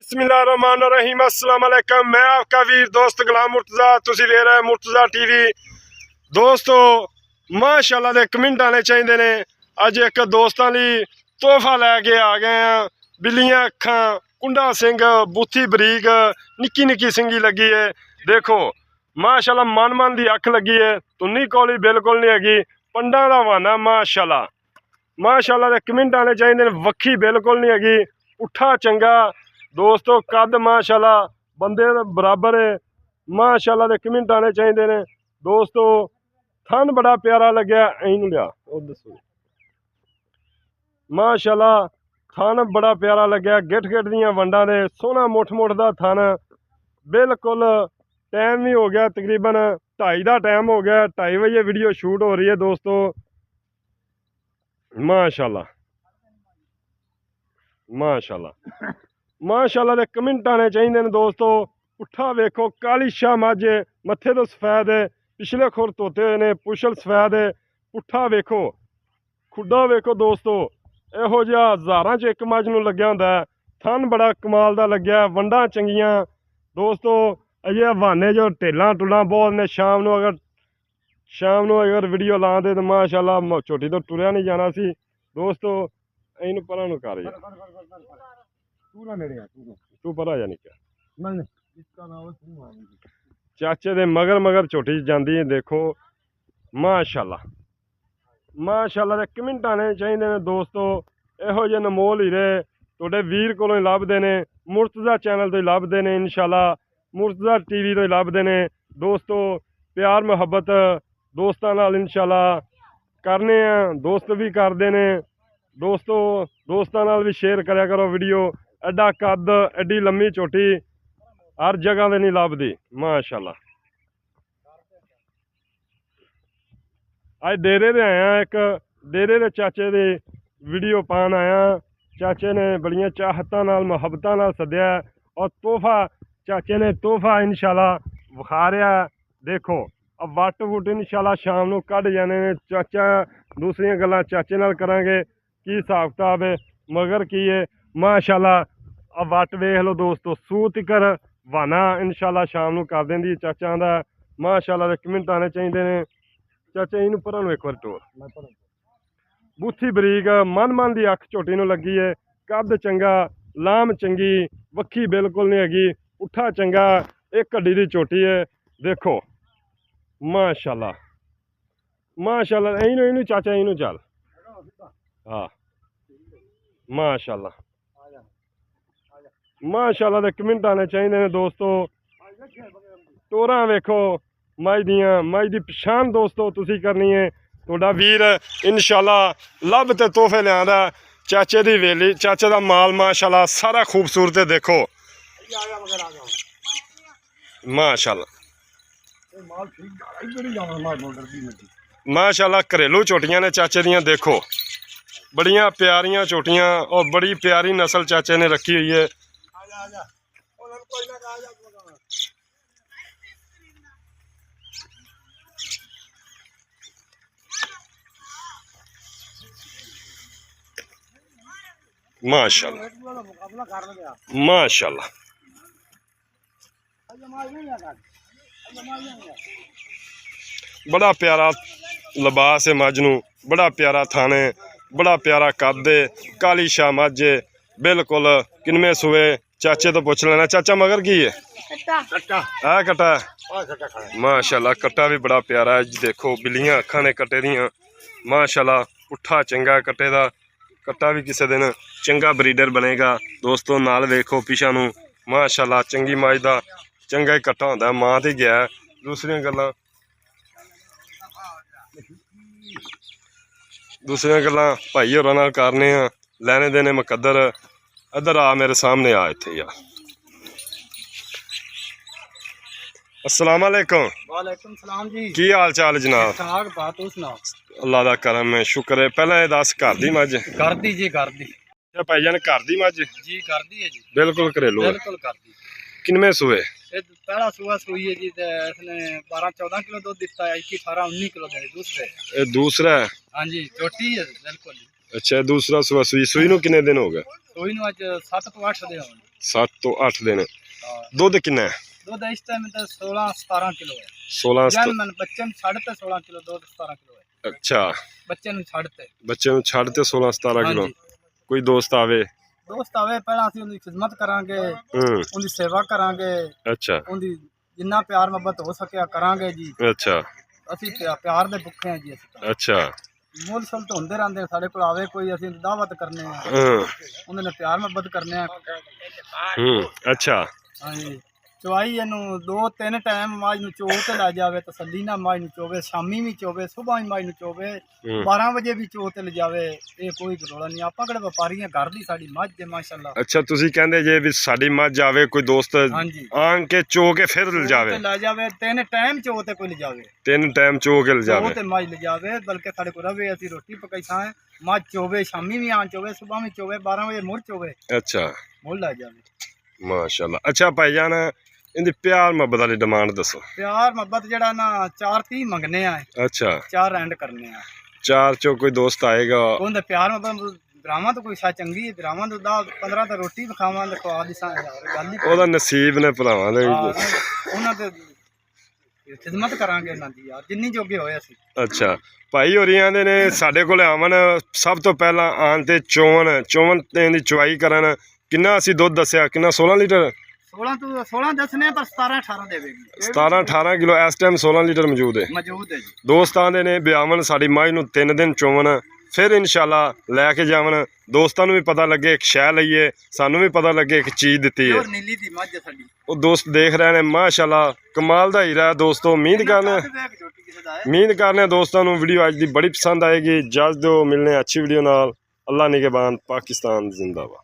बिस्मिल्लाहिर्रहमानिर्रहीम अस्सलाम वालेकुम। मैं आपका वीर दोस्त गुलाम मुर्तज़ा, तुसी वेख रहे मुर्तज़ा टीवी। दोस्तों माशाअल्लाह दे कमेंट आने चाहिए ने। अज एक दोस्तों लई तोहफा लैके आ गए हैं। बिल्लियां अखां, कुंडा सिंह, बूथी बरीक, निक्की निक्की सिंगी लगी है। देखो माशाअल्लाह मन मन की अख लगी है। तुन्नी कौली बिल्कुल नहीं हैगी। पंडा दा वाना माशाअल्लाह माशाअल्लाह दे कमेंट आने चाहिए। वक्खी बिल्कुल नहीं हैगी। पुट्ठा चंगा दोस्तों, कद माशाअल्लाह बंदे बराबर है। माशाअल्लाह दे कमेंट आने चाहिए ने। दोस्तों थन बड़ा प्यारा लग्या। इन लिया दसो माशाअल्लाह थन बड़ा प्यारा लग्या। गिठ गिठ दियां वंडा ने, सोहना मुठ मुठ दा थन। बिल्कुल टाइम भी हो गया, तकरीबन 2:30 का टाइम हो गया। 2:30 बजे वीडियो शूट हो रही है दोस्तों। माशाअल्लाह माशाअल्लाह माशाअल्लाह दे कमेंट आने चाहिए ने। दोस्तों पुट्ठा वेखो, काली शाह मझ है, मत्थे तो सफेद है, पिछले खुर धोते हुए ने, पुछल सफेद है। पुट्ठा वेखो, खुड्डा वेखो दोस्तों। इहो जिहा हज़ारां च एक मझ नूं लग्या हुंदा है। थन बड़ा कमाल दा लग्या, वंडां चंगियां दोस्तों। अजे हवाने जो ढेलां टुलां बहुत ने। शाम नूं अगर वीडियो ला दे तो माशाअल्लाह झोटी तो टुरिया नहीं जाना सी दोस्तों। इन परां नूं कर तू परा जा निक्का चाचे दे मगर मगर झोटी जांदी है। देखो माशाअल्लाह माशाअल्लाह दे कमेंट आने चाहिए ने दोस्तों। इहो जे नमोल हीरे तुहाडे वीर कोलों ही लभदे ने। मुर्तज़ा चैनल तो ही लभदे ने। इंशाअल्लाह मुर्तज़ा टीवी तो ही लभदे ने दोस्तों। प्यार मुहब्बत दोस्तां नाल इंशाअल्लाह करने हैं। दोस्त भी करते ने दोस्तों। दोस्तां नाल भी शेयर करया करो वीडियो। एडा कद, एडी लम्मी झोटी हर जगह ते नहीं लभदी माशाअल्लाह। अज डेरे दे आया, एक डेरे दे चाचे दी वीडियो पान आया। चाचे ने बड़ियां चाहतां नाल मुहब्बतां नाल सद्या और तोहफा चाचे ने तोहफा इंशाअल्लाह विखा रहा। देखो अब वट वुट इंशाअल्लाह शाम नूं कढ जाने ने। चाचा दूसरियां गल्लां चाचे नाल करांगे की हिसाब किताब है, मगर की है माशाअल्लाह। अब वट वेख लो दोस्तों, सूह तिकर वाना इंशाअल्लाह शाम नूं कर देंदी चाचा दा। माशाअल्लाह दे कमेंट आने चाहिए ने। चाचा इनू परां नूं एक बार टोर। बूथी बरीक, मन मन की अख झोटी नूं लगी है। कद चंगा, लाम चंगी, वक्खी बिल्कुल नहीं हैगी। पुट्ठा चंगा, एक हड्डी की झोटी है। देखो माशाअल्लाह माशाअल्लाह। इनू इनू चाचा इनू चल। हाँ माशाअल्लाह माशाअल्लाह दे कमेंट आने चाहिए ने दोस्तों। टोरां वेखो मझ दियां, मझ दी पछाण दोस्तों तुसी करनी है। तुहाडा वीर इंशाअल्लाह लभ ते तोहफे लिआंदा। चाचे दी वेली, चाचे दा माल माशाअल्लाह सारा खूबसूरत है। देखो माशाअल्लाह माशाअल्लाह घरेलू झोटियां ने चाचे दियां। देखो बड़ियां प्यारियां झोटियां और बड़ी प्यारी नस्ल चाचे ने रखी हुई है। माशाअल्लाह माशाअल्लाह बड़ा प्यारा लिबास है मझ नूं, बड़ा प्यारा थाने, बड़ा प्यारा कद है। काली शाह मझ है बिल्कुल। किनमें सुए चाचे तो पुछ लेना। चाचा मगर की है? है कट्टा माशाअल्लाह। कट्टा भी बड़ा प्यारा है। देखो बिल्लियां अखां ने कट्टे दियां माशाअल्लाह। पुट्ठा चंगा कट्टे दा। कट्टा भी किसी दिन चंगा ब्रीडर बनेगा दोस्तों। नाल वेखो पिछा नूं माशाअल्लाह चंगी मझ दा चंगा ही कट्टा होंदा। मां ते गया दूसरियां गल्लां भाई होरां नाल करने आ। लैने देने मुकद्दर। इधर आ मेरे सामने आ इत्थे यार। अस्सलाम वालेकुम। वालेकुम सलाम जी। की हाल चाल जनाब? अल्लाह दा करम है, शुक्र है। पहले ये दस घर दी मझ? कर दी जी, कर दी भाईजान घर दी मझ जी, कर दी है जी। बिल्कुल घरेलू है। बिल्कुल कर दी। किनमें सुए? पहला सुबह सुई है जी। इसने 12-14 किलो दूध दिता है। 18-19 किलो दे दूसरे। ये दूसरा है? हाँ जी, छोटी है बिल्कुल। अच्छा दूसरा सुबह सुई। सुई नूं कितने दिन हो गए? सुई नूं अज 7 ਤੋਂ 8 दिन हो गए। 7 ਤੋਂ 8 ਦਿਨ। हाँ ਦੁੱਧ ਕਿੰਨਾ ਹੈ? दूध इस टाइम तो 16-17 किलो है 16 जन मन बच्चे ਨੂੰ ਛੱਡ ਤੇ 16 ਕਿਲੋ दूध 17 किलो है ਅੱਛਾ ਬੱਚੇ ਨੂੰ ਛੱਡ ਤੇ ਬੱਚੇ ਨੂੰ ਛੱਡ ਤੇ 16 17 ਕਿਲੋ। ਹਾਂਜੀ। ਕੋਈ ਦੋਸਤ ਆਵੇ? ਦੋਸਤ ਆਵੇ ਪਹਿਲਾਂ ਅਸੀਂ ਉਹਦੀ ਖਿਦਮਤ ਕਰਾਂਗੇ, ਹੂੰ ਉਹਦੀ ਸੇਵਾ ਕਰਾਂਗੇ, ਅੱਛਾ ਉਹਦੀ ਜਿੰਨਾ ਪਿਆਰ ਮੁਹੱਬਤ ਹੋ ਸਕਿਆ ਕਰਾਂਗੇ ਜੀ। ਅੱਛਾ ਅਸੀਂ ਪਿਆਰ ਦੇ ਭੁੱਖੇ ਹਾਂ ਜੀ। ਅਸੀਂ ਤਾਂ ਅੱਛਾ ਮੁੱਲ ਸੁਲ ਤਾਂ ਹੁੰਦੇ ਰਹਿੰਦੇ ਸਾਡੇ ਕੋਲ ਆਵੇ ਕੋਈ, ਅਸੀਂ ਦਾਵਤ ਕਰਨੇ ਆ, ਹੂੰ ਉਹਦੇ ਨਾਲ ਪਿਆਰ ਮੁਹੱਬਤ ਕਰਨੇ ਆ। ਅੱਛਾ ਹਾਂਜੀ ਚਵਾਈ ਇਹਨੂੰ 2-3 ਟਾਈਮ ਮਾਝ ਨੂੰ ਚੋ ਤੇ ਲੈ ਜਾਵੇ, ਤਸੱਲੀ ਨਾਲ ਮਾਝ ਨੂੰ ਚੋਵੇ, ਸ਼ਾਮੀ ਵੀ ਚੋਵੇ, ਸੁਬਾਹ ਵੀ ਮਾਝ ਨੂੰ ਚੋਵੇ, 12 ਵਜੇ ਵੀ ਚੋ ਤੇ ਲੈ ਜਾਵੇ। ਇਹ ਕੋਈ ਰੌਲਾ ਨਹੀਂ, ਆਪਾਂ ਕਿਹੜੇ ਵਪਾਰੀ ਹਾਂ, ਘਰ ਦੀ ਸਾਡੀ ਮੱਝ ਹੈ ਮਾਸ਼ਾਅੱਲਾ। ਅੱਛਾ ਤੁਸੀਂ ਕਹਿੰਦੇ ਜੇ ਵੀ ਸਾਡੀ ਮੱਝ ਆਵੇ ਕੋਈ ਦੋਸਤ ਹਾਂਜੀ ਆਣ ਕੇ ਚੋ ਕੇ ਫਿਰ ਚੋ ਲਿਜਾਵੇ? ਤੇ ਲੈ ਜਾਵੇ 3 ਟਾਈਮ ਚੋ ਤੇ ਕੋਈ ਲਿਜਾਵੇ, 3 ਟਾਈਮ ਚੋ ਕੇ ਚੋ ਲਿਜਾਵੇ। ਤੇ ਮਾਝ ਲਿਜਾਵੇ, ਬਲਕਿ ਸਾਡੇ ਕੋਲ ਰਵੇ, ਅਸੀਂ ਰੋਟੀ ਪਕਾਈ ਥਾਂ ਮੱਝ ਚੋਵੇ, ਸ਼ਾਮੀ ਵੀ ਆਣ ਚੋਵੇ, ਸੁਬਾਹ ਵੀ ਚੋਵੇ, 12 ਵਜੇ ਮੁੜ ਚੋਵੇ, ਅੱਛਾ ਮੁੜ ਲੈ ਜਾਵੇ ਮਾਸ਼ਾਅੱਲਾ। ਅੱਛਾ ਭਾਈਜਾਨ ਇਹਦੀ ਪਿਆਰ ਮੁਹੱਬਤ ਵਾਲੀ ਡਿਮਾਂਡ ਦੱਸੋ। ਪਿਆਰ ਮੁਹੱਬਤ ਜਿਹੜਾ ਨਾ 4-30 ਮੰਗਨੇ ਆ, ਅੱਛਾ 4 ਐਂਡ ਕਰਨੇ ਆ। 4 ਚੋਂ ਕੋਈ ਦੋਸਤ ਆਏਗਾ? ਉਹਦੇ ਪਿਆਰ ਮੁਹੱਬਤ ਬਰਾਵਾਂ ਤੋਂ ਕੋਈ ਸ਼ਾ ਚੰਗੀ ਹੈ, ਬਰਾਵਾਂ ਤੋਂ 10-15 ਤਾਂ ਰੋਟੀ ਵਿਖਾਵਾਂ ਤੇ ਖਵਾ ਦੀ ਗੱਲ ਹੀ ਉਹਦਾ ਨਸੀਬ ਨੇ ਭਰਾਵਾਂ ਦੇ। ਉਹਨਾਂ ਤੇ ਖਿਦਮਤ ਕਰਾਂਗੇ ਉਹਨਾਂ ਦੀ ਯਾਰ, ਜਿੰਨੀ ਜੋਗੇ ਹੋਏ ਅਸੀਂ। ਅੱਛਾ ਭਾਈ ਹੋਰੀ ਆਂਦੇ ਨੇ ਸਾਡੇ ਕੋਲ ਆਵਣ, ਸਭ ਤੋਂ ਪਹਿਲਾਂ ਆਣ ਤੇ ਚੋਵਨ ਤੇ ਦੀ ਚੁਆਈ ਕਰਨ। ਕਿੰਨਾ ਅਸੀਂ ਦੁੱਧ ਦੱਸਿਆ? ਕਿੰਨਾ? 16 ਲੀਟਰ? 16 ਦੱਸਨੇ ਪਰ 17-18 ਦੇਵੇਗੀ। 17-18 ਕਿਲੋ ਇਸ ਟਾਈਮ 16 ਲੀਟਰ ਮੌਜੂਦ ਹੈ। ਮੌਜੂਦ ਹੈ ਜੀ। ਦੋਸਤ ਆਂਦੇ ਨੇ ਬਿਆਵਨ ਸਾਡੀ ਮੱਝ ਨੂੰ 3 ਦਿਨ ਚੋਵਨ, ਫਿਰ ਇਨਸ਼ਾਅੱਲਾ ਲੈ ਕੇ ਜਾਵਣ। ਦੋਸਤਾਂ ਨੂੰ ਵੀ ਪਤਾ ਲੱਗੇ ਇੱਕ ਸ਼ੈ ਲਈਏ, ਸਾਨੂੰ ਵੀ ਪਤਾ ਲੱਗੇ ਇੱਕ ਚੀਜ਼ ਦਿੱਤੀ ਹੈ। ਪਿਓਰ ਨੀਲੀ ਦੀ ਮੱਝ ਹੈ ਸਾਡੀ। ਉਹ ਦੋਸਤ ਦੇਖ ਰਹੇ ਨੇ ਮਾਸ਼ਾਅੱਲਾ ਕਮਾਲ ਦਾ ਹੀਰਾ ਹੈ ਦੋਸਤੋ। ਉਮੀਦ ਕਰਨੇ ਦੋਸਤਾਂ ਨੂੰ ਵੀਡੀਓ ਅੱਜ ਦੀ ਬੜੀ ਪਸੰਦ ਆਏਗੀ। ਜਲਦ ਦਿਓ ਮਿਲਨੇ ਅੱਛੀ ਵੀਡੀਓ ਨਾਲ। ਅੱਲਾ ਨਿਗਹਿਬਾਨ। ਪਾਕਿਸਤਾਨ ਜ਼ਿੰਦਾਬਾਦ।